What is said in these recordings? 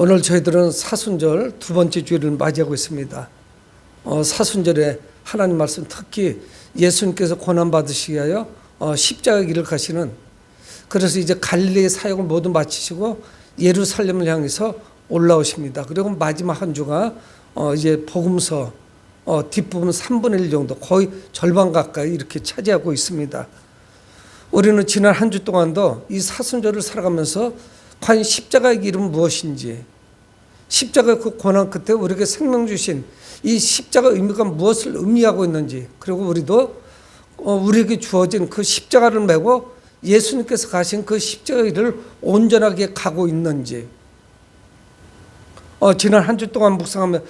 오늘 저희들은 사순절 두 번째 주일을 맞이하고 있습니다. 사순절에 하나님 말씀, 특히 예수님께서 고난받으시기 위하여 십자가 길을 가시는, 그래서 이제 갈릴리의 사역을 모두 마치시고 예루살렘을 향해서 올라오십니다. 그리고 마지막 한 주가 이제 복음서 뒷부분 3분의 1 정도, 거의 절반 가까이 이렇게 차지하고 있습니다. 우리는 지난 한 주 동안도 이 사순절을 살아가면서 과연 십자가의 길은 무엇인지, 십자가의 그 고난 끝에 우리에게 생명 주신 이 십자가 의미가 무엇을 의미하고 있는지, 그리고 우리도 우리에게 주어진 그 십자가를 메고 예수님께서 가신 그 십자가의 길을 온전하게 가고 있는지, 지난 한 주 동안 묵상하면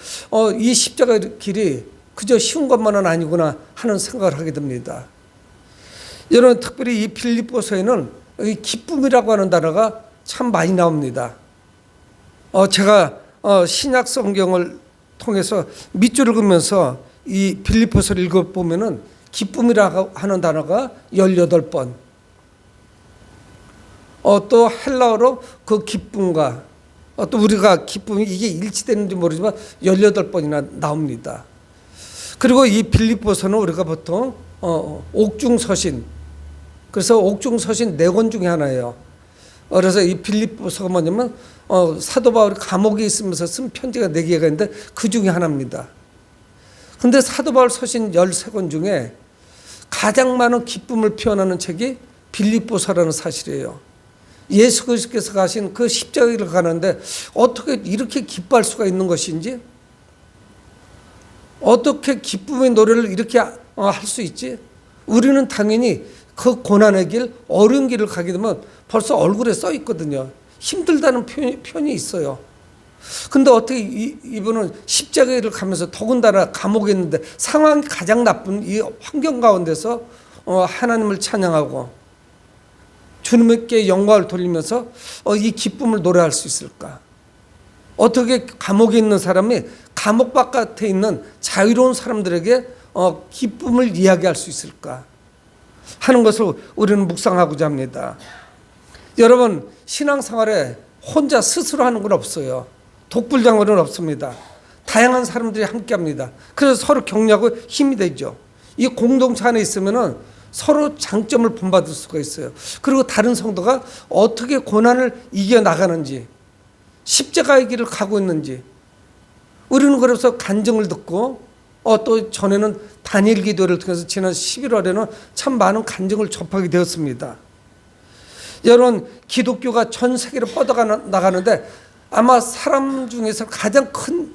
이 십자가의 길이 그저 쉬운 것만은 아니구나 하는 생각을 하게 됩니다. 여러분, 특별히 이 빌립보서에는 이 기쁨이라고 하는 단어가 참 많이 나옵니다. 제가 신약 성경을 통해서 밑줄을 그으면서 이 빌립보서를 읽어보면은 기쁨이라고 하는 단어가 18번, 또 헬라어로 그 기쁨과 또 우리가 기쁨이 이게 일치되는지 모르지만 18번이나 나옵니다. 그리고 이 빌립보서는 우리가 보통 옥중서신, 그래서 옥중서신 4권 중에 하나예요. 그래서 이 빌립보서가 뭐냐면 사도 바울이 감옥에 있으면서 쓴 편지가 4개가 있는데 그 중에 하나입니다. 근데 사도 바울 서신 13권 중에 가장 많은 기쁨을 표현하는 책이 빌립보서라는 사실이에요. 예수 그리스도께서 가신 그 십자가를 가는데 어떻게 이렇게 기뻐할 수가 있는 것인지, 어떻게 기쁨의 노래를 이렇게 할 수 있지? 우리는 당연히 그 고난의 길, 어려운 길을 가게 되면 벌써 얼굴에 써 있거든요. 힘들다는 표현이 있어요. 근데 어떻게 이분은 십자가를 가면서, 더군다나 감옥에 있는데 상황이 가장 나쁜 이 환경 가운데서 하나님을 찬양하고 주님께 영광을 돌리면서 이 기쁨을 노래할 수 있을까? 어떻게 감옥에 있는 사람이 감옥 바깥에 있는 자유로운 사람들에게 기쁨을 이야기할 수 있을까 하는 것을 우리는 묵상하고자 합니다. 여러분, 신앙생활에 혼자 스스로 하는 건 없어요. 독불장군은 없습니다. 다양한 사람들이 함께합니다. 그래서 서로 격려하고 힘이 되죠. 이 공동체 안에 있으면은 서로 장점을 본받을 수가 있어요. 그리고 다른 성도가 어떻게 고난을 이겨나가는지, 십자가의 길을 가고 있는지, 우리는 그래서 간증을 듣고 또 전에는 단일 기도를 통해서 지난 11월에는 참 많은 간증을 접하게 되었습니다. 여러분, 기독교가 전 세계로 뻗어나가는데 아마 사람 중에서 가장 큰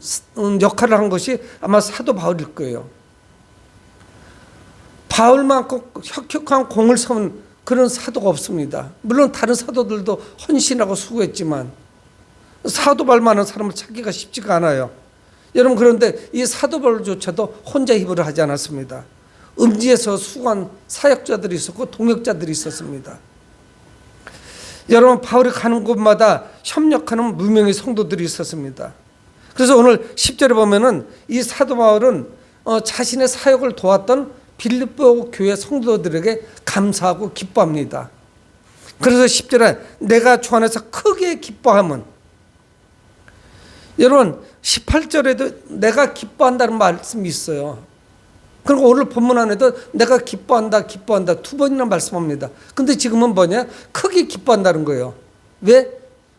역할을 한 것이 아마 사도 바울일 거예요. 바울만큼 혁혁한 공을 세운 그런 사도가 없습니다. 물론 다른 사도들도 헌신하고 수고했지만 사도 바울만한 사람을 찾기가 쉽지가 않아요. 여러분, 그런데 이 사도 바울조차도 혼자 힘으로 하지 않았습니다. 음지에서 수고한 사역자들이 있었고 동역자들이 있었습니다. 여러분, 바울이 가는 곳마다 협력하는 무명의 성도들이 있었습니다. 그래서 오늘 10절에 보면은 이 사도 바울은 자신의 사역을 도왔던 빌립보 교회 성도들에게 감사하고 기뻐합니다. 그래서 10절에 내가 주 안에서 크게 기뻐함은, 여러분 18절에도 내가 기뻐한다는 말씀이 있어요. 그리고 오늘 본문 안에도 내가 기뻐한다 두 번이나 말씀합니다. 근데 지금은 뭐냐? 크게 기뻐한다는 거예요. 왜?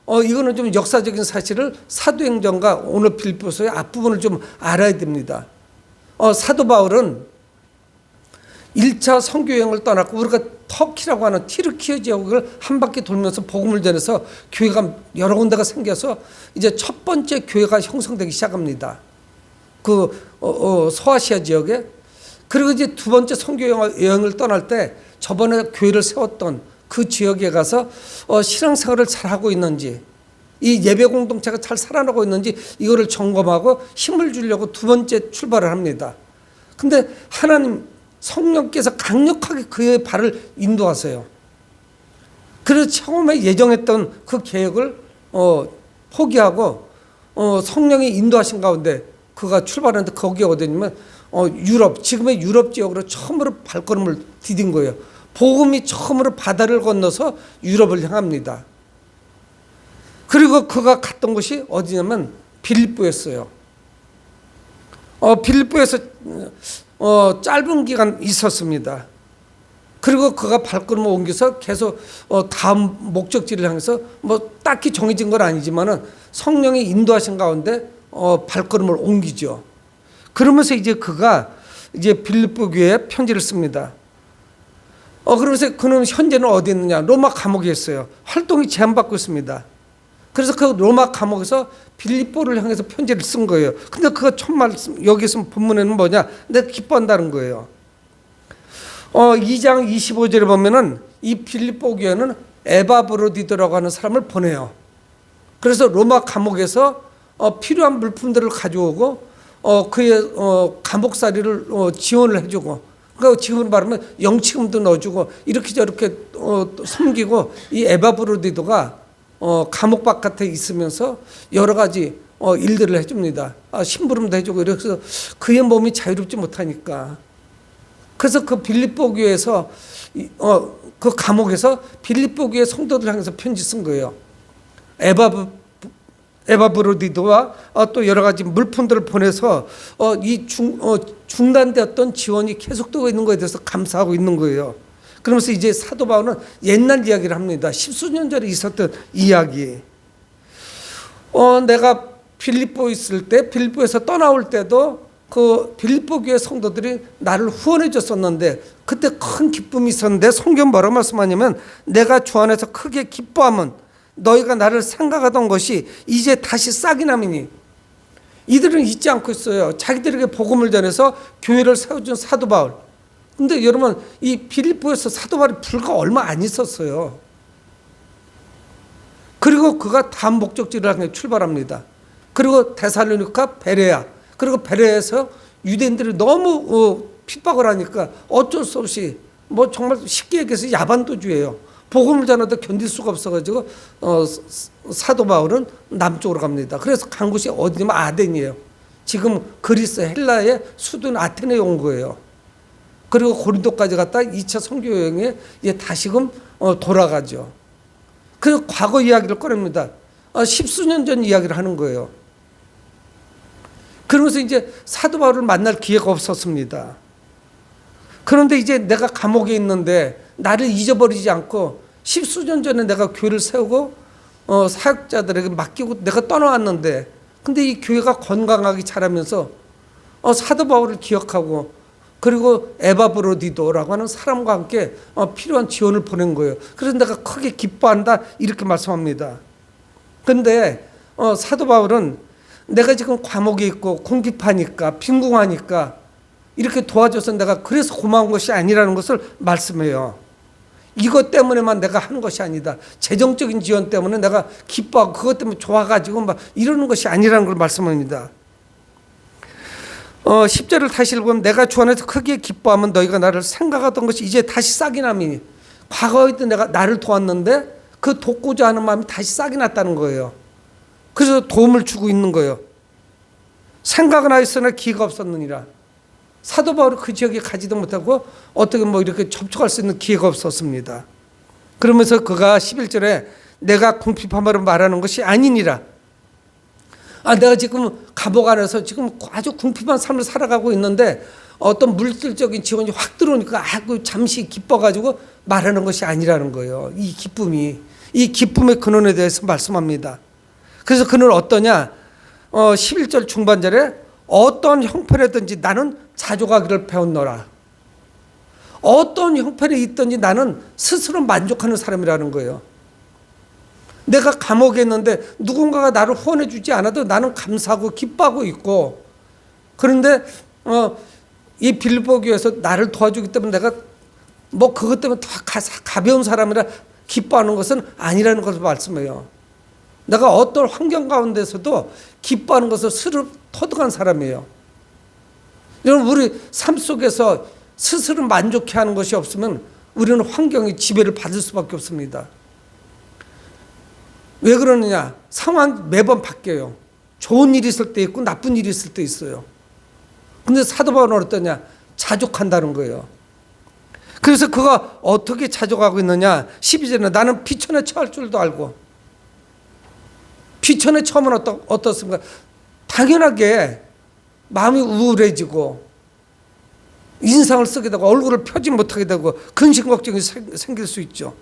이거는 좀 역사적인 사실을 사도행전과 오늘 빌립보서의 앞부분을 좀 알아야 됩니다. 사도 바울은 1차 선교여행을 떠났고, 우리가 터키라고 하는 티르키예 지역을 한 바퀴 돌면서 복음을 전해서 교회가 여러 군데가 생겨서 이제 첫 번째 교회가 형성되기 시작합니다. 그 소아시아 지역에. 그리고 이제 두 번째 선교여행을 떠날 때 저번에 교회를 세웠던 그 지역에 가서 신앙생활을 잘하고 있는지, 이 예배 공동체가 잘 살아나고 있는지 이거를 점검하고 힘을 주려고 두 번째 출발을 합니다. 근데 하나님 성령께서 강력하게 그의 발을 인도하세요. 그래서 처음에 예정했던 그 계획을 포기하고 성령이 인도하신 가운데 그가 출발하는데, 거기가 어디냐면 유럽, 지금의 유럽 지역으로 처음으로 발걸음을 디딘 거예요. 복음이 처음으로 바다를 건너서 유럽을 향합니다. 그리고 그가 갔던 곳이 어디냐면 빌립보였어요. 빌립보에서 짧은 기간 있었습니다. 그리고 그가 발걸음을 옮겨서 계속 다음 목적지를 향해서 뭐 딱히 정해진 건 아니지만은 성령이 인도하신 가운데 발걸음을 옮기죠. 그러면서 이제 그가 이제 빌립보 교회에 편지를 씁니다. 그러면서 그는 현재는 어디 있느냐? 로마 감옥에 있어요. 활동이 제한받고 있습니다. 그래서 그 로마 감옥에서 빌립보를 향해서 편지를 쓴 거예요. 근데 그가 첫 말씀, 여기서 본문에는 뭐냐? 내가 기뻐한다는 거예요. 2장 25절에 보면은 이 빌립보 교회는 에바브로디도라고 하는 사람을 보내요. 그래서 로마 감옥에서 필요한 물품들을 가져오고 그의 감옥살이를 지원을 해주고, 그러니까 지금으로 말하면 영치금도 넣어주고 이렇게 저렇게 섬기고, 이 에바브로디도가 감옥 바깥에 있으면서 여러 가지 일들을 해줍니다. 심부름도 해주고. 이래서 그의 몸이 자유롭지 못하니까, 그래서 그 빌립보 교회에서 그 감옥에서 빌립보 교회 성도들 향해서 편지 쓴 거예요. 에바브로디도와 또 여러 가지 물품들을 보내서 이 중단되었던 지원이 계속되고 있는 것에 대해서 감사하고 있는 거예요. 그러면서 이제 사도 바울은 옛날 이야기를 합니다. 십수년 전에 있었던 이야기. 내가 빌립보 있을 때, 빌립보에서 떠나올 때도 그 빌립보 교회 성도들이 나를 후원해 줬었는데 그때 큰 기쁨이 있었는데, 성경 뭐라고 말씀하냐면 내가 주 안에서 크게 기뻐하면 너희가 나를 생각하던 것이 이제 다시 싹이 나미니. 이들은 잊지 않고 있어요. 자기들에게 복음을 전해서 교회를 세워준 사도 바울. 근데 여러분, 이 빌립보에서 사도 바울이 불과 얼마 안 있었어요. 그리고 그가 다음 목적지를 향해 출발합니다. 그리고 데살로니가, 베레아, 그리고 베레아에서 유대인들이 너무 핍박을 하니까 어쩔 수 없이, 뭐 정말 쉽게 얘기해서 야반도주예요. 복음을 전해도 견딜 수가 없어가지고 사도 바울은 남쪽으로 갑니다. 그래서 간 곳이 어디냐면 아덴이에요. 지금 그리스 헬라의 수도인 아테네에 온 거예요. 그리고 고린도까지 갔다 2차 선교 여행에 다시금 돌아가죠. 그래서 과거 이야기를 꺼냅니다. 십수년 전 이야기를 하는 거예요. 그러면서 이제 사도 바울을 만날 기회가 없었습니다. 그런데 이제 내가 감옥에 있는데 나를 잊어버리지 않고 십수년 전에 내가 교회를 세우고 사역자들에게 맡기고 내가 떠나왔는데, 근데 이 교회가 건강하게 자라면서 사도 바울을 기억하고, 그리고 에바브로디도라고 하는 사람과 함께 필요한 지원을 보낸 거예요. 그래서 내가 크게 기뻐한다, 이렇게 말씀합니다. 그런데 사도 바울은 내가 지금 감옥에 있고 궁핍하니까, 빈궁하니까 이렇게 도와줘서 내가 그래서 고마운 것이 아니라는 것을 말씀해요. 이것 때문에만 내가 하는 것이 아니다. 재정적인 지원 때문에 내가 기뻐하고 그것 때문에 좋아가지고 막 이러는 것이 아니라는 걸 말씀합니다. 10절을 다시 읽으면 내가 주 안에서 크게 기뻐하면 너희가 나를 생각하던 것이 이제 다시 싹이 나미니. 과거에도 내가 나를 도왔는데 그 돕고자 하는 마음이 다시 싹이 났다는 거예요. 그래서 도움을 주고 있는 거예요. 생각은 하였으나 기회가 없었느니라. 사도 바울이 그 지역에 가지도 못하고 어떻게 뭐 이렇게 접촉할 수 있는 기회가 없었습니다. 그러면서 그가 11절에 내가 궁핍함으로 말하는 것이 아니니라. 내가 지금 감옥 안에서 지금 아주 궁핍한 삶을 살아가고 있는데 어떤 물질적인 지원이 확 들어오니까 잠시 기뻐가지고 말하는 것이 아니라는 거예요. 이 기쁨의 근원에 대해서 말씀합니다. 그래서 그는 어떠냐? 11절 중반절에 어떤 형편이든지 나는 자족하기를 배웠노라. 어떤 형편에 있든지 나는 스스로 만족하는 사람이라는 거예요. 내가 감옥에 있는데 누군가가 나를 후원해 주지 않아도 나는 감사하고 기뻐하고 있고, 그런데 이 빌립보 교회에서 나를 도와주기 때문에 내가 뭐 그것 때문에 더 가벼운 사람이라 기뻐하는 것은 아니라는 것을 말씀해요. 내가 어떤 환경 가운데서도 기뻐하는 것을 스스로 터득한 사람이에요. 여러분, 우리 삶 속에서 스스로 만족해 하는 것이 없으면 우리는 환경의 지배를 받을 수밖에 없습니다. 왜 그러느냐? 상황이 매번 바뀌어요. 좋은 일이 있을 때 있고 나쁜 일이 있을 때 있어요. 근데 사도 바울은 어떠냐? 자족한다는 거예요. 그래서 그가 어떻게 자족하고 있느냐? 12절에 나는 피천에 처할 줄도 알고. 비천의 처음은 어떻습니까? 당연하게 마음이 우울해지고 인상을 쓰게 되고 얼굴을 펴지 못하게 되고 근심 걱정이 생길 수 있죠.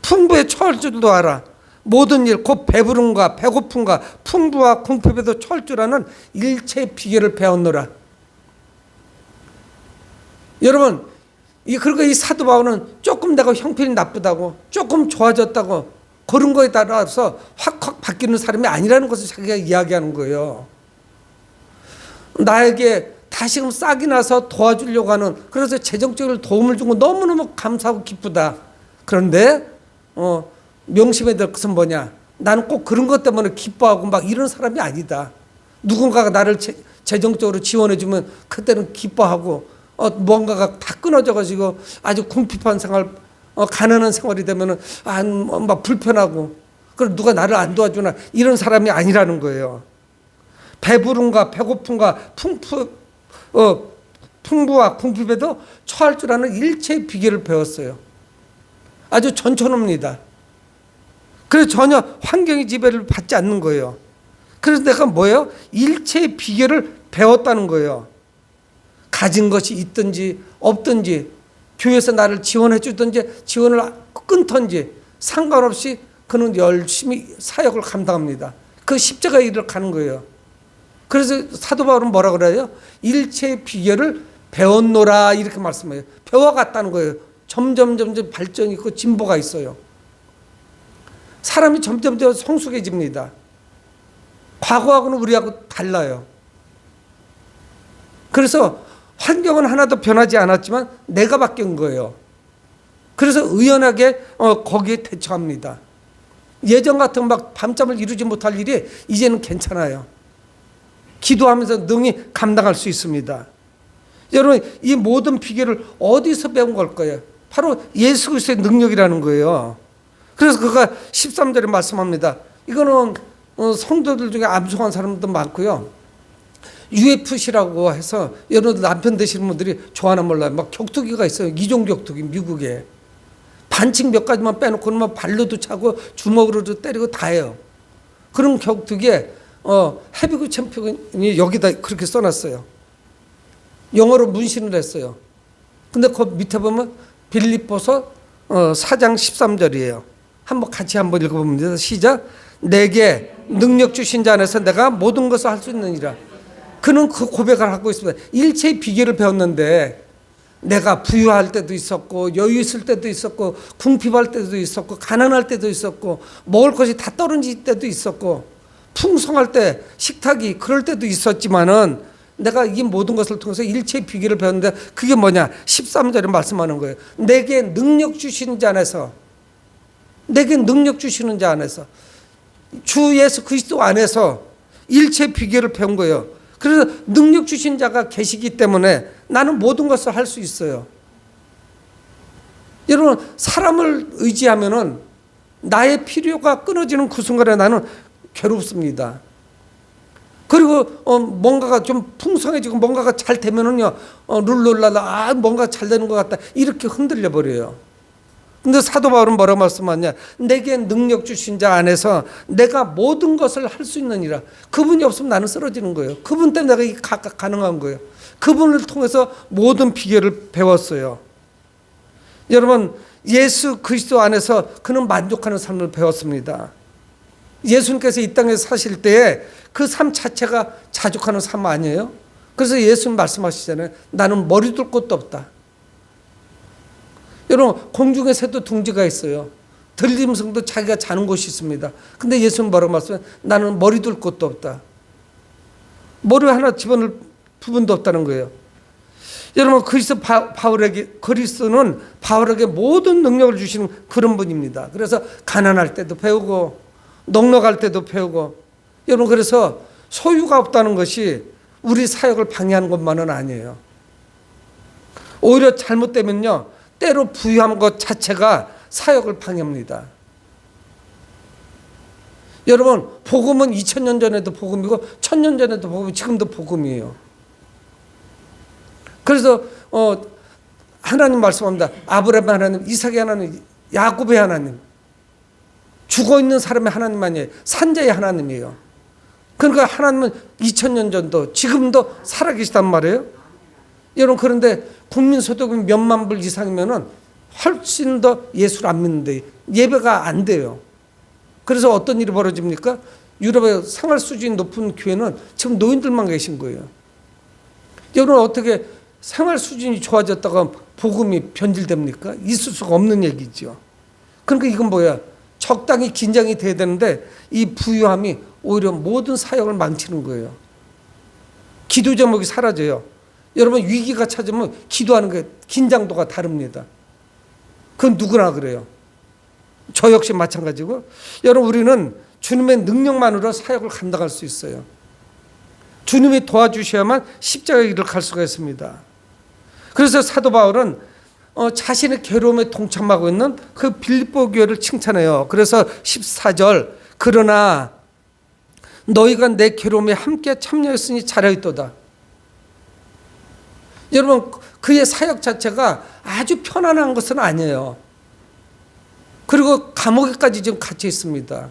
풍부에 처할 줄도 알아. 모든 일, 곧 배부름과 배고픔과 풍부와 궁핍에도 처할 줄 아는 일체의 비결을 배웠노라. 여러분, 그러니까 이 사도 바울은 조금 내가 형편이 나쁘다고, 조금 좋아졌다고 그런 거에 따라서 확 바뀌는 사람이 아니라는 것을 자기가 이야기하는 거예요. 나에게 다시금 싹이 나서 도와주려고 하는, 그래서 재정적으로 도움을 준 거 너무너무 감사하고 기쁘다. 그런데 명심해야 될 것은 뭐냐? 나는 꼭 그런 것 때문에 기뻐하고 막 이런 사람이 아니다. 누군가가 나를 재정적으로 지원해주면 그때는 기뻐하고, 뭔가가 다 끊어져가지고 아주 궁핍한 생활, 가난한 생활이 되면은 막 불편하고, 그럼 누가 나를 안 도와주나, 이런 사람이 아니라는 거예요. 배부름과 배고픔과 풍부와 궁핍에도 처할 줄 아는 일체의 비결을 배웠어요. 아주 전천후입니다. 그래서 전혀 환경의 지배를 받지 않는 거예요. 그래서 내가 뭐예요? 일체의 비결을 배웠다는 거예요. 가진 것이 있든지 없든지, 교회에서 나를 지원해 주든지 지원을 끊든지 상관없이 그는 열심히 사역을 감당합니다. 그 십자가 일을 가는 거예요. 그래서 사도 바울은 뭐라 그래요? 일체의 비결을 배웠노라, 이렇게 말씀해요. 배워갔다는 거예요. 점점 발전이 있고 진보가 있어요. 사람이 점점 성숙해집니다. 과거하고는 우리하고 달라요. 그래서 환경은 하나도 변하지 않았지만 내가 바뀐 거예요. 그래서 의연하게 거기에 대처합니다. 예전 같은 막 밤잠을 이루지 못할 일이 이제는 괜찮아요. 기도하면서 능히 감당할 수 있습니다. 여러분, 이 모든 비결을 어디서 배운 걸 거예요? 바로 예수 그리스도의 능력이라는 거예요. 그래서 그가 13절에 말씀합니다. 이거는 성도들 중에 암송한 사람도 많고요. UFC라고 해서 여러분 남편 되시는 분들이 좋아하나 몰라요. 막 격투기가 있어요. 이종 격투기, 미국에. 반칙 몇 가지만 빼놓고는 막 발로도 차고 주먹으로도 때리고 다 해요. 그런 격투기에 헤비급 챔피언이 여기다 그렇게 써놨어요. 영어로 문신을 했어요. 근데 그 밑에 보면 빌립보서 4장 13절이에요. 같이 한번 읽어봅니다. 시작. 내게 능력 주신 자 안에서 내가 모든 것을 할 수 있느니라. 그는 그 고백을 하고 있습니다. 일체의 비결을 배웠는데 내가 부유할 때도 있었고 여유 있을 때도 있었고 궁핍할 때도 있었고 가난할 때도 있었고 먹을 것이 다 떨어질 때도 있었고 풍성할 때 식탁이 그럴 때도 있었지만은 내가 이 모든 것을 통해서 일체의 비결을 배웠는데 그게 뭐냐? 13절에 말씀하는 거예요. 내게 능력 주시는 자 안에서, 내게 능력 주시는 자 안에서, 주 예수 그리스도 안에서 일체의 비결을 배운 거예요. 그래서 능력 주신 자가 계시기 때문에 나는 모든 것을 할 수 있어요. 여러분, 사람을 의지하면은 나의 필요가 끊어지는 그 순간에 나는 괴롭습니다. 그리고 뭔가가 좀 풍성해지고 뭔가가 잘 되면은요, 룰루랄라, 뭔가 잘 되는 것 같다, 이렇게 흔들려 버려요. 근데 사도 바울은 뭐라고 말씀하냐? 내게 능력 주신 자 안에서 내가 모든 것을 할 수 있느니라. 그분이 없으면 나는 쓰러지는 거예요. 그분 때문에 내가 이게 가능한 거예요. 그분을 통해서 모든 비결을 배웠어요. 여러분, 예수 그리스도 안에서 그는 만족하는 삶을 배웠습니다. 예수님께서 이 땅에 사실 때에 그 삶 자체가 자족하는 삶 아니에요? 그래서 예수님 말씀하시잖아요. 나는 머리 둘 곳도 없다. 여러분, 공중에 새도 둥지가 있어요. 들짐승도 자기가 자는 곳이 있습니다. 근데 예수님 뭐라고 말씀해요? 나는 머리 둘 곳도 없다. 머리 하나 집어넣을 부분도 없다는 거예요. 여러분, 그리스도는 바울에게 모든 능력을 주시는 그런 분입니다. 그래서 가난할 때도 배우고 넉넉할 때도 배우고, 여러분, 그래서 소유가 없다는 것이 우리 사역을 방해하는 것만은 아니에요. 오히려 잘못되면요, 때로 부유한 것 자체가 사역을 방해합니다. 여러분, 복음은 2000년 전에도 복음이고 1000년 전에도 복음이고 지금도 복음이에요. 그래서 하나님 말씀합니다. 아브라함 하나님, 이삭의 하나님, 야곱의 하나님, 죽어 있는 사람의 하나님 아니에요. 산자의 하나님이에요. 그러니까 하나님은 2000년 전도 지금도 살아계시단 말이에요. 여러분, 그런데 국민소득이 몇만 불 이상이면은 훨씬 더 예수를 안 믿는데 예배가 안 돼요. 그래서 어떤 일이 벌어집니까? 유럽의 생활 수준이 높은 교회는 지금 노인들만 계신 거예요. 여러분, 어떻게 생활 수준이 좋아졌다가 복음이 변질됩니까? 있을 수가 없는 얘기죠. 그러니까 이건 뭐야? 적당히 긴장이 돼야 되는데 이 부유함이 오히려 모든 사역을 망치는 거예요. 기도 제목이 사라져요. 여러분, 위기가 찾으면 기도하는 게 긴장도가 다릅니다. 그건 누구나 그래요. 저 역시 마찬가지고, 여러분, 우리는 주님의 능력만으로 사역을 감당할 수 있어요. 주님이 도와주셔야만 십자가의 길을 갈 수가 있습니다. 그래서 사도 바울은 자신의 괴로움에 동참하고 있는 그 빌립보 교회를 칭찬해요. 그래서 14절, 그러나 너희가 내 괴로움에 함께 참여했으니 잘하였도다. 여러분, 그의 사역 자체가 아주 편안한 것은 아니에요. 그리고 감옥에까지 지금 갇혀 있습니다.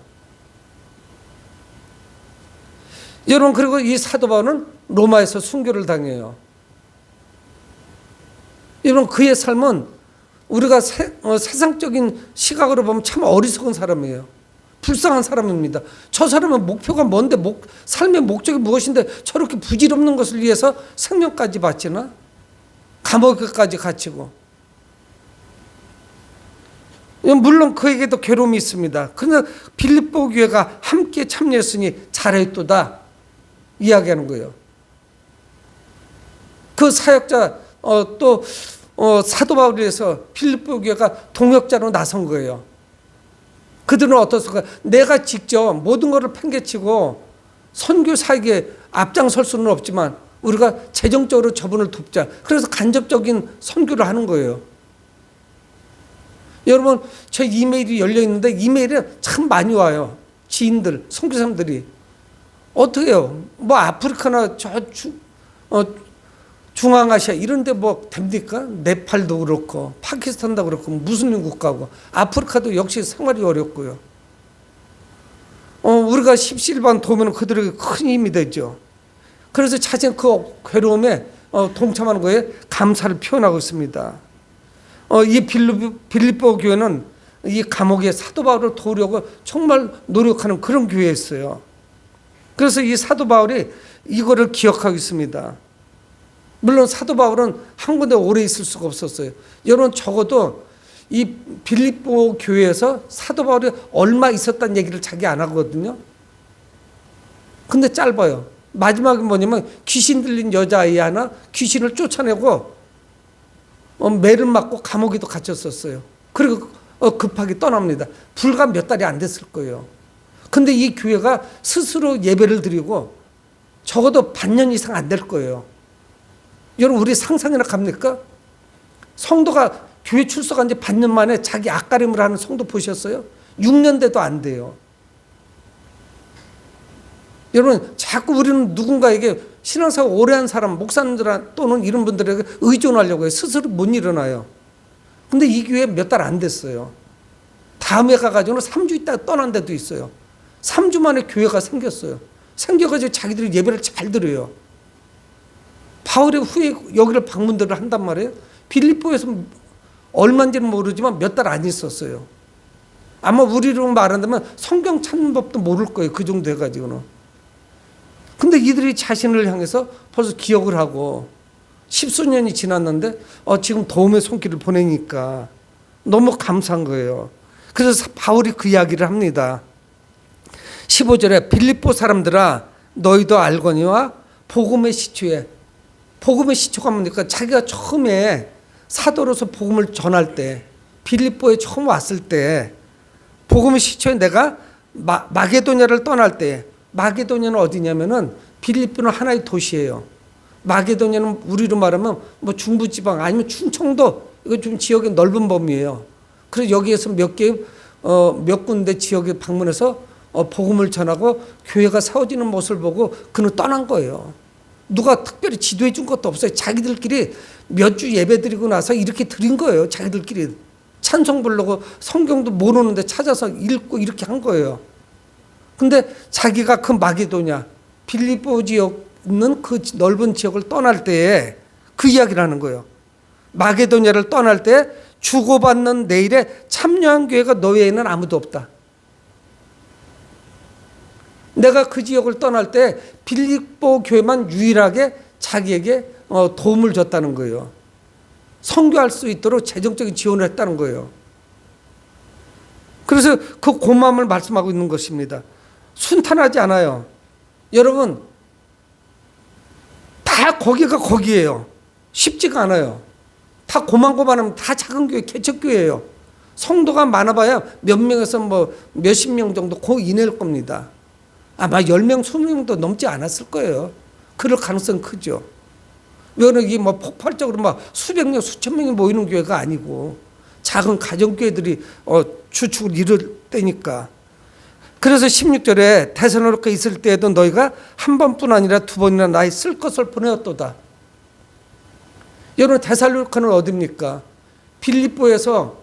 여러분, 그리고 이 사도 바울은 로마에서 순교를 당해요. 여러분, 그의 삶은 우리가 세상적인 시각으로 보면 참 어리석은 사람이에요. 불쌍한 사람입니다. 저 사람은 목표가 뭔데, 삶의 목적이 무엇인데 저렇게 부질없는 것을 위해서 생명까지 바치나? 감옥에까지 갇히고. 물론 그에게도 괴로움이 있습니다. 그러나 빌립보 교회가 함께 참여했으니 잘했도다 이야기하는 거예요. 그 사역자 또 사도 바울에 의해서 빌립보 교회가 동역자로 나선 거예요. 그들은 어떻습니까? 내가 직접 모든 것을 팽개치고 선교 사역에 앞장설 수는 없지만 우리가 재정적으로 저분을 돕자. 그래서 간접적인 선교를 하는 거예요. 여러분, 저 이메일이 열려 있는데 이메일에 참 많이 와요. 지인들, 선교사님들이. 어떻게 해요? 뭐 아프리카나 중앙아시아 이런 데 뭐 됩니까? 네팔도 그렇고 파키스탄도 그렇고 무슬림 국가고 아프리카도 역시 생활이 어렵고요. 우리가 십시일반 도우면 그들에게 큰 힘이 되죠. 그래서 자신 그 괴로움에 동참하는 거에 감사를 표현하고 있습니다. 이 빌립보 교회는 이 감옥에 사도 바울을 도우려고 정말 노력하는 그런 교회였어요. 그래서 이 사도 바울이 이거를 기억하고 있습니다. 물론 사도 바울은 한 군데 오래 있을 수가 없었어요. 여러분, 적어도 이 빌립보 교회에서 사도 바울이 얼마 있었다는 얘기를 자기 안 하거든요. 근데 짧아요. 마지막에 뭐냐면 귀신 들린 여자아이 하나 귀신을 쫓아내고 매를 맞고 감옥에도 갇혔었어요. 그리고 급하게 떠납니다. 불과 몇 달이 안 됐을 거예요. 근데 이 교회가 스스로 예배를 드리고 적어도 반년 이상 안 될 거예요. 여러분, 우리 상상이나 갑니까? 성도가 교회 출석한 지 반년 만에 자기 앞가림을 하는 성도 보셨어요? 6년 돼도 안 돼요. 여러분, 자꾸 우리는 누군가에게 신앙생활 오래 한 사람, 목사님들 또는 이런 분들에게 의존하려고 해요. 스스로 못 일어나요. 근데 이 교회 몇 달 안 됐어요. 다음에 가가지고는 3주 있다가 떠난 데도 있어요. 3주 만에 교회가 생겼어요. 생겨가지고 자기들이 예배를 잘 드려요. 바울이 후에 여기를 방문들을 한단 말이에요. 빌립보에서 얼마인지는 모르지만 몇 달 안 있었어요. 아마 우리로 말한다면 성경 찾는 법도 모를 거예요. 그 정도 해가지고는. 근데 이들이 자신을 향해서 벌써 기억을 하고 십수년이 지났는데 지금 도움의 손길을 보내니까 너무 감사한 거예요. 그래서 바울이 그 이야기를 합니다. 15절에 빌립보 사람들아 너희도 알거니와 복음의 시초에, 복음의 시초가 뭡니까? 자기가 처음에 사도로서 복음을 전할 때, 빌립보에 처음 왔을 때 복음의 시초에 내가 마게도냐를 떠날 때, 마게도냐는 어디냐면은 빌립보는 하나의 도시예요. 마게도냐는 우리로 말하면 뭐 중부지방 아니면 충청도, 이거 좀 지역의 넓은 범위예요. 그래서 여기에서 몇 군데 지역에 방문해서 복음을 전하고 교회가 세워지는 모습을 보고 그는 떠난 거예요. 누가 특별히 지도해 준 것도 없어요. 자기들끼리 몇 주 예배 드리고 나서 이렇게 드린 거예요. 자기들끼리. 찬송 부르고 성경도 모르는데 찾아서 읽고 이렇게 한 거예요. 근데 자기가 그 마게도냐 빌립보 지역 있는 그 넓은 지역을 떠날 때에 그 이야기를 하는 거예요. 마게도냐를 떠날 때 주고받는 내일에 참여한 교회가 너희에는 아무도 없다. 내가 그 지역을 떠날 때 빌립보 교회만 유일하게 자기에게 도움을 줬다는 거예요. 선교할 수 있도록 재정적인 지원을 했다는 거예요. 그래서 그 고마움을 말씀하고 있는 것입니다. 순탄하지 않아요. 여러분, 다 거기가 거기예요. 쉽지가 않아요. 다 고만고만하면 다 작은 교회, 개척교회예요. 성도가 많아봐야 몇 명에서 뭐 몇십 명 정도 그 이내일 겁니다. 아마 10명, 20명도 넘지 않았을 거예요. 그럴 가능성이 크죠. 왜냐면 이게 뭐 폭발적으로 막 수백 명, 수천 명이 모이는 교회가 아니고 작은 가정교회들이 주축을 이룰 때니까. 그래서 16절에 데살로니가에 있을 때에도 너희가 한 번뿐 아니라 두 번이나 나의 쓸 것을 보내었도다. 여러분, 데살로니가는 어디입니까? 빌립보에서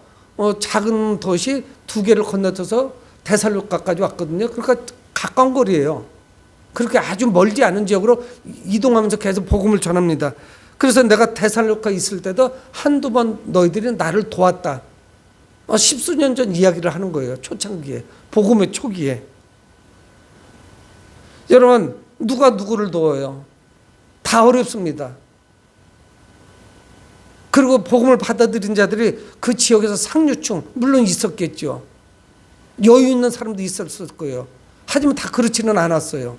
작은 도시 두 개를 건너서 데살로니가까지 왔거든요. 그러니까 가까운 거리예요. 그렇게 아주 멀지 않은 지역으로 이동하면서 계속 복음을 전합니다. 그래서 내가 데살로니가에 있을 때도 한두 번 너희들이 나를 도왔다. 10수년 전 이야기를 하는 거예요. 초창기에. 복음의 초기에. 여러분, 누가 누구를 도와요? 다 어렵습니다. 그리고 복음을 받아들인 자들이 그 지역에서 상류층, 물론 있었겠죠. 여유 있는 사람도 있었을 거예요. 하지만 다 그렇지는 않았어요.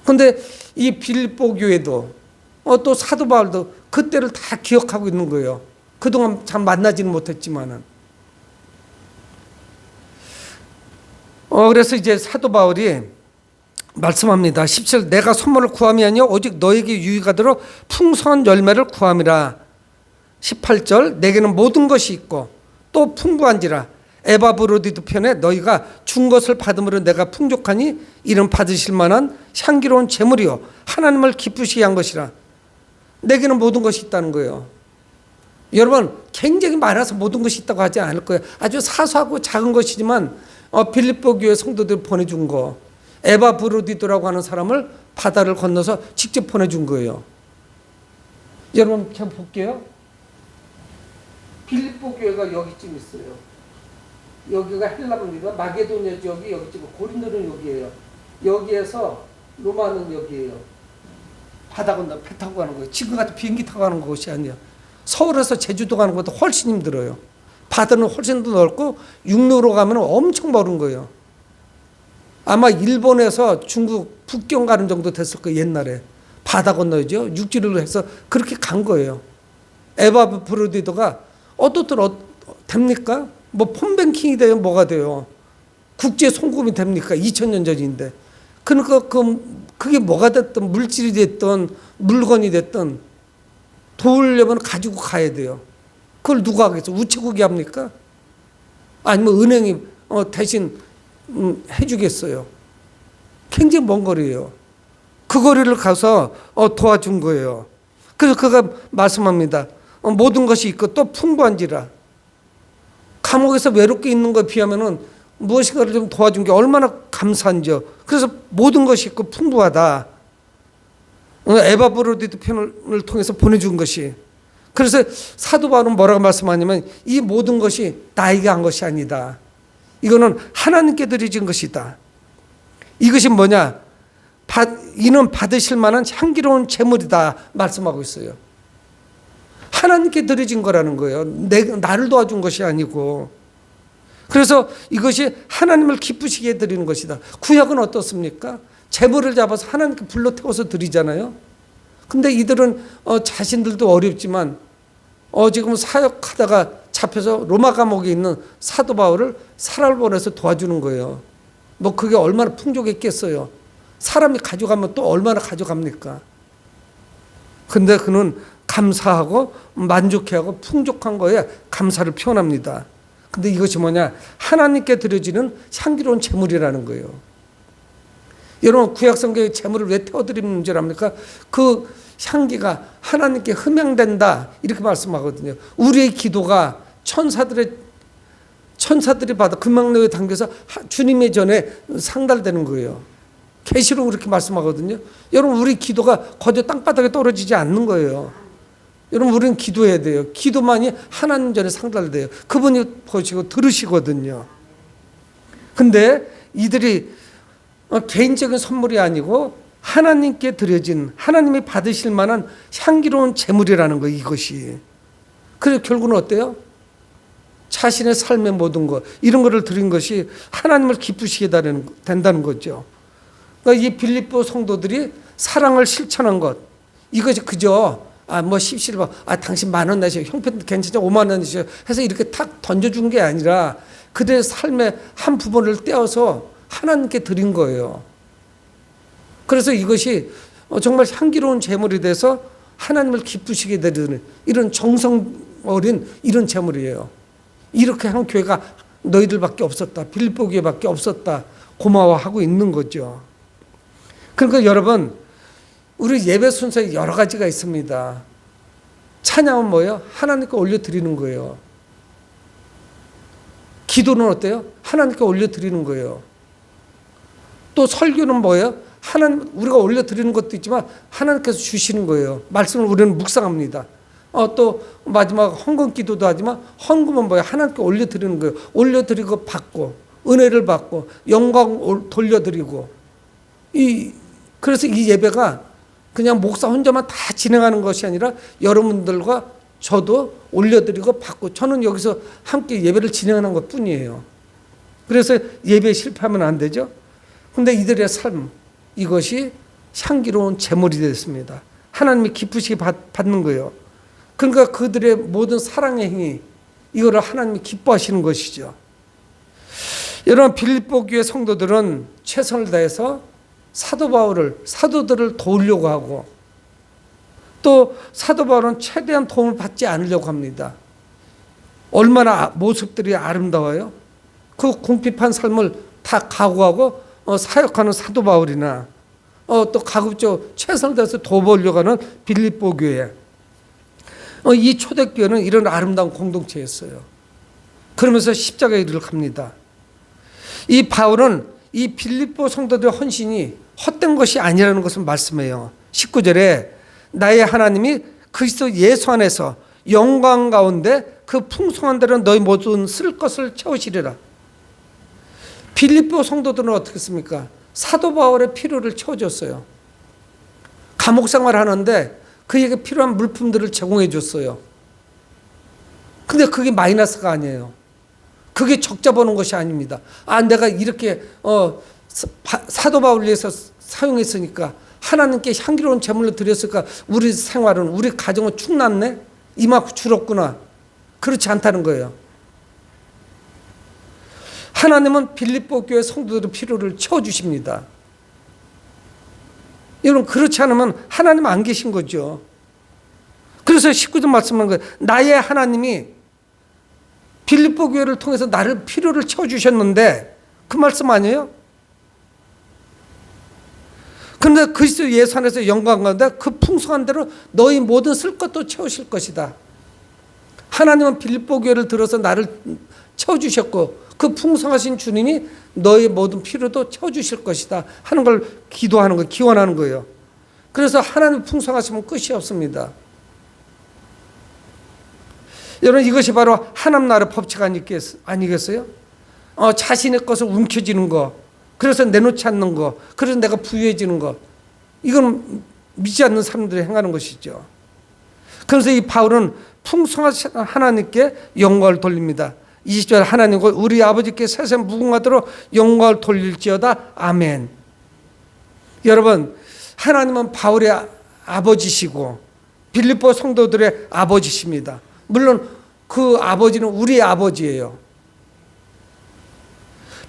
그런데 이 빌립보 교회도 또 사도 바울도 그때를 다 기억하고 있는 거예요. 그동안 참 만나지는 못했지만은. 그래서 이제 사도 바울이 말씀합니다. 17, 내가 선물을 구함이 아니요 오직 너에게 유익하도록 풍성한 열매를 구함이라. 18절, 내게는 모든 것이 있고 또 풍부한지라. 에바브로디도 편에 너희가 준 것을 받음으로 내가 풍족하니 이는 받으실 만한 향기로운 제물이요 하나님을 기쁘시게 한 것이라. 내게는 모든 것이 있다는 거예요. 여러분, 굉장히 많아서 모든 것이 있다고 하지 않을 거예요. 아주 사소하고 작은 것이지만 빌립보 교회 성도들 보내준 거, 에바브로디도라고 하는 사람을 바다를 건너서 직접 보내준 거예요. 여러분, 제가 볼게요. 빌립보 교회가 여기쯤 있어요. 여기가 헬라입니다. 마게도냐 지역이 여기쯤, 고린도는 여기예요. 여기에서 로마는 여기예요. 바다 건너 배 타고 가는 거예요. 지금 같은 비행기 타고 가는 곳이 아니에요. 서울에서 제주도 가는 것보다 훨씬 힘들어요. 바다는 훨씬 더 넓고 육로로 가면 엄청 멀은 거예요. 아마 일본에서 중국 북경 가는 정도 됐을 거예요. 옛날에 바다 건너죠. 육지로 해서 그렇게 간 거예요. 에바브로디도가 어떻든 됩니까? 뭐 폰뱅킹이 돼요? 뭐가 돼요? 국제 송금이 됩니까? 2000년 전인데. 그러니까 그게 뭐가 됐든 물질이 됐든 물건이 됐든 도우려면 가지고 가야 돼요. 그걸 누가 하겠어? 우체국이 합니까? 아니면 은행이 대신 해주겠어요? 굉장히 먼 거리예요. 그 거리를 가서 도와준 거예요. 그래서 그가 말씀합니다. 모든 것이 있고 또 풍부한지라. 감옥에서 외롭게 있는 것에 비하면은 무엇인가를 좀 도와준 게 얼마나 감사한지요. 그래서 모든 것이 있고 풍부하다. 에바브로디도 편을 통해서 보내준 것이. 그래서 사도 바울은 뭐라고 말씀하냐면 이 모든 것이 나에게 한 것이 아니다. 이거는 하나님께 드려진 것이다. 이것이 뭐냐? 이는 받으실 만한 향기로운 제물이다 말씀하고 있어요. 하나님께 드려진 거라는 거예요. 나를 도와준 것이 아니고. 그래서 이것이 하나님을 기쁘시게 드리는 것이다. 구약은 어떻습니까? 제물을 잡아서 하나님께 불러 태워서 드리잖아요. 근데 이들은 자신들도 어렵지만 지금 사역하다가 잡혀서 로마 감옥에 있는 사도 바울을 사라를 보내서 도와주는 거예요. 뭐 그게 얼마나 풍족했겠어요. 사람이 가져가면 또 얼마나 가져갑니까? 근데 그는 감사하고 만족해하고 풍족한 거에 감사를 표현합니다. 근데 이것이 뭐냐? 하나님께 드려지는 향기로운 제물이라는 거예요. 여러분, 구약성경에 제물을 왜 태워드리는 줄 압니까? 그 향기가 하나님께 흠양된다 이렇게 말씀하거든요. 우리의 기도가 천사들이 받아 금망로에 담겨서 주님의 전에 상달되는 거예요. 계시록 그렇게 말씀하거든요. 여러분, 우리 기도가 거저 땅바닥에 떨어지지 않는 거예요. 여러분, 우리는 기도해야 돼요. 기도만이 하나님 전에 상달돼요. 그분이 보시고 들으시거든요. 근데 이들이 개인적인 선물이 아니고 하나님께 드려진, 하나님이 받으실 만한 향기로운 제물이라는 거예요, 이것이. 그래서 결국은 어때요? 자신의 삶의 모든 것, 이런 거를 드린 것이 하나님을 기쁘시게 된다는 거죠. 그러니까 이 빌립보 성도들이 사랑을 실천한 것, 이것이 그저 뭐 십시일반, 당신 10,000원 내셔, 형편 괜찮죠, 50,000원 내셔 해서 이렇게 탁 던져준 게 아니라 그들의 삶의 한 부분을 떼어서 하나님께 드린 거예요. 그래서 이것이 정말 향기로운 제물이 돼서 하나님을 기쁘시게 되는 이런 정성 어린 이런 제물이에요. 이렇게 한 교회가 너희들밖에 없었다, 빌립보 교회밖에 없었다, 고마워하고 있는 거죠. 그러니까 여러분, 우리 예배 순서에 여러 가지가 있습니다. 찬양은 뭐예요? 하나님께 올려드리는 거예요. 기도는 어때요? 하나님께 올려드리는 거예요. 또 설교는 뭐예요? 우리가 올려드리는 것도 있지만 하나님께서 주시는 거예요. 말씀을 우리는 묵상합니다. 또 마지막 헌금 기도도 하지만 헌금은 뭐예요? 하나님께 올려드리는 거예요. 올려드리고 받고 은혜를 받고 영광 돌려드리고 그래서 이 예배가 그냥 목사 혼자만 다 진행하는 것이 아니라 여러분들과 저도 올려드리고 받고 저는 여기서 함께 예배를 진행하는 것 뿐이에요. 그래서 예배에 실패하면 안 되죠. 그런데 이들의 삶, 이것이 향기로운 제물이 됐습니다. 하나님이 기쁘시게 받는 거예요. 그러니까 그들의 모든 사랑의 행위, 이거를 하나님이 기뻐하시는 것이죠. 여러분, 빌립보 교회 성도들은 최선을 다해서 사도들을 도우려고 하고 또 사도 바울은 최대한 도움을 받지 않으려고 합니다. 얼마나 모습들이 아름다워요. 그 궁핍한 삶을 다 각오하고 사역하는 사도 바울이나 또 가급적 최선을 다해서 도와보려고 하는 빌립보 교회, 이 초대교회는 이런 아름다운 공동체였어요. 그러면서 십자가의 길을 갑니다. 이 바울은 이 빌립보 성도들의 헌신이 헛된 것이 아니라는 것을 말씀해요. 19절에 나의 하나님이 그리스도 예수 안에서 영광 가운데 그 풍성한 대로 너희 모든 쓸 것을 채우시리라. 빌립보 성도들은 어떻게 했습니까? 사도 바울의 필요를 채워줬어요. 감옥 생활하는데 그에게 필요한 물품들을 제공해 줬어요. 근데 그게 마이너스가 아니에요. 그게 적자 보는 것이 아닙니다. 내가 이렇게 사도 바울을 위해서 사용했으니까, 하나님께 향기로운 제물로 드렸으니까 우리 생활은, 우리 가정은 축났네? 이만큼 줄었구나. 그렇지 않다는 거예요. 하나님은 빌립보 교회 성도들의 필요를 채워주십니다. 여러분, 그렇지 않으면 하나님 안 계신 거죠. 그래서 19절 말씀한 거예요. 나의 하나님이 빌립보 교회를 통해서 나를 필요를 채워주셨는데, 그 말씀 아니에요? 그런데 그리스도 예수 안에서 영광 가운데 그 풍성한 대로 너희 모든 쓸 것도 채우실 것이다. 하나님은 빌립보 교회를 들어서 나를 채워주셨고 그 풍성하신 주님이 너희 모든 필요도 채워주실 것이다 하는 걸 기도하는 거예요. 기원하는 거예요. 그래서 하나님 풍성하시면 끝이 없습니다. 여러분, 이것이 바로 하나님 나라의 법칙 아니겠어요? 자신의 것을 움켜쥐는 거, 그래서 내놓지 않는 거, 그래서 내가 부유해지는 거, 이건 믿지 않는 사람들이 행하는 것이죠. 그래서 이 바울은 풍성하신 하나님께 영광을 돌립니다. 20절, 하나님과 우리 아버지께 세상 무궁하도록 영광을 돌릴지어다. 아멘. 여러분, 하나님은 바울의 아버지시고 빌립보 성도들의 아버지십니다. 물론 그 아버지는 우리의 아버지예요.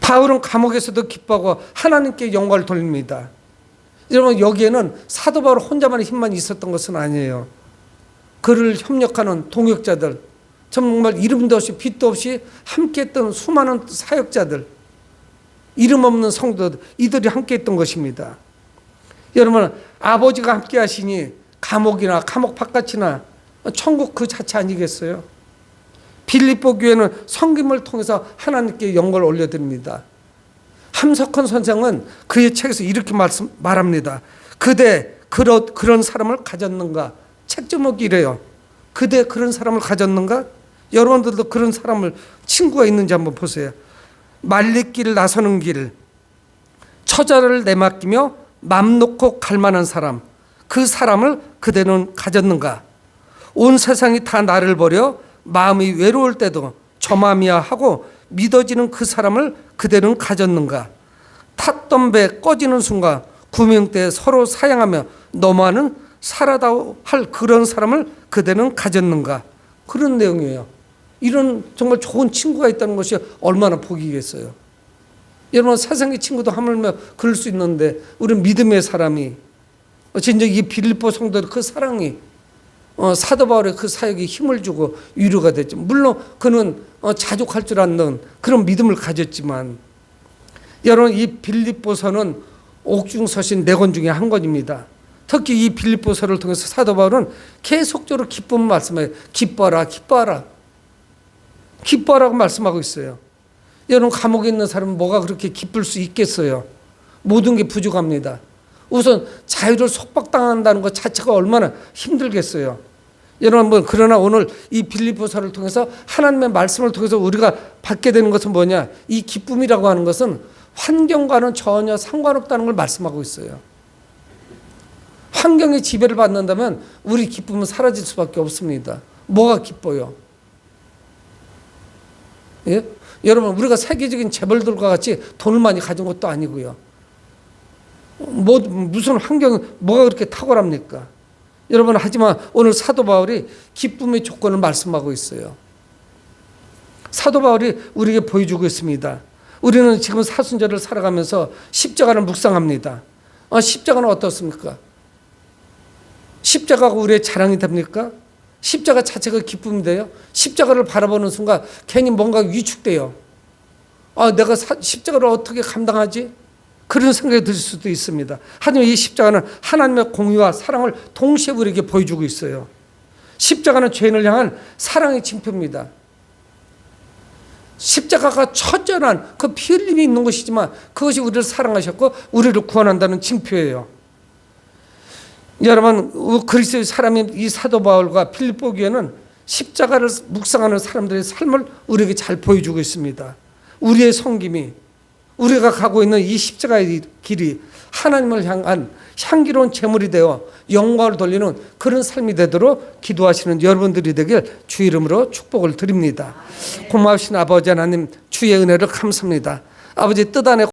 바울은 감옥에서도 기뻐하고 하나님께 영광을 돌립니다. 여러분, 여기에는 사도 바울 혼자만의 힘만 있었던 것은 아니에요. 그를 협력하는 동역자들, 정말 이름도 없이 빛도 없이 함께했던 수많은 사역자들, 이름 없는 성도들, 이들이 함께했던 것입니다. 여러분, 아버지가 함께 하시니 감옥이나 감옥 바깥이나 천국 그 자체 아니겠어요? 빌립보 교회는 섬김을 통해서 하나님께 영광을 올려드립니다. 함석헌 선생은 그의 책에서 이렇게 말합니다. 그대 그런 사람을 가졌는가? 책 제목이 이래요. 그대 그런 사람을 가졌는가? 여러분들도 그런 사람을 친구가 있는지 한번 보세요. 말리길 나서는 길, 처자를 내맡기며 맘 놓고 갈 만한 사람, 그 사람을 그대는 가졌는가? 온 세상이 다 나를 버려 마음이 외로울 때도 저 맘이야 하고 믿어지는 그 사람을 그대는 가졌는가? 탔던 배 꺼지는 순간 구명대에 서로 사양하며 너만은 살아다오 할 그런 사람을 그대는 가졌는가? 그런 내용이에요. 이런 정말 좋은 친구가 있다는 것이 얼마나 복이겠어요. 여러분, 세상의 친구도 하물며 그럴 수 있는데 우리 믿음의 사람이 진짜 이 빌립보 성도의 그 사랑이 사도 바울의 그 사역에 힘을 주고 위로가 됐죠. 물론 그는 자족할 줄 아는 그런 믿음을 가졌지만, 여러분, 이 빌립보서는 옥중서신 4권 중에 한 권입니다. 특히 이 빌립보서를 통해서 사도 바울은 계속적으로 기쁨을 말씀해요. 기뻐라, 기뻐라, 기뻐라고 말씀하고 있어요. 여러분, 감옥에 있는 사람은 뭐가 그렇게 기쁠 수 있겠어요? 모든 게 부족합니다. 우선 자유를 속박당한다는 것 자체가 얼마나 힘들겠어요. 여러분, 그러나 오늘 이 빌립보서를 통해서 하나님의 말씀을 통해서 우리가 받게 되는 것은 뭐냐? 이 기쁨이라고 하는 것은 환경과는 전혀 상관없다는 걸 말씀하고 있어요. 환경의 지배를 받는다면 우리 기쁨은 사라질 수밖에 없습니다. 뭐가 기뻐요? 예? 여러분, 우리가 세계적인 재벌들과 같이 돈을 많이 가진 것도 아니고요. 무슨 환경이 뭐가 그렇게 탁월합니까? 여러분, 하지만 오늘 사도 바울이 기쁨의 조건을 말씀하고 있어요. 사도 바울이 우리에게 보여주고 있습니다. 우리는 지금 사순절을 살아가면서 십자가를 묵상합니다. 십자가는 어떻습니까? 십자가가 우리의 자랑이 됩니까? 십자가 자체가 기쁨이 돼요? 십자가를 바라보는 순간 괜히 뭔가 위축돼요. 내가 십자가를 어떻게 감당하지? 그런 생각이 들 수도 있습니다. 하지만 이 십자가는 하나님의 공의와 사랑을 동시에 우리에게 보여주고 있어요. 십자가는 죄인을 향한 사랑의 징표입니다. 십자가가 처절한 그 피 흘림이 있는 것이지만 그것이 우리를 사랑하셨고 우리를 구원한다는 징표예요. 여러분, 그리스도의 사람인 이 사도 바울과 빌립보 교회는 십자가를 묵상하는 사람들의 삶을 우리에게 잘 보여주고 있습니다. 우리의 섬김이, 우리가 가고 있는 이 십자가의 길이 하나님을 향한 향기로운 제물이 되어 영광을 돌리는 그런 삶이 되도록 기도하시는 여러분들이 되길 주 이름으로 축복을 드립니다. 고마우신 아버지 하나님, 주의 은혜를 감사합니다. 아버지, 뜻 안에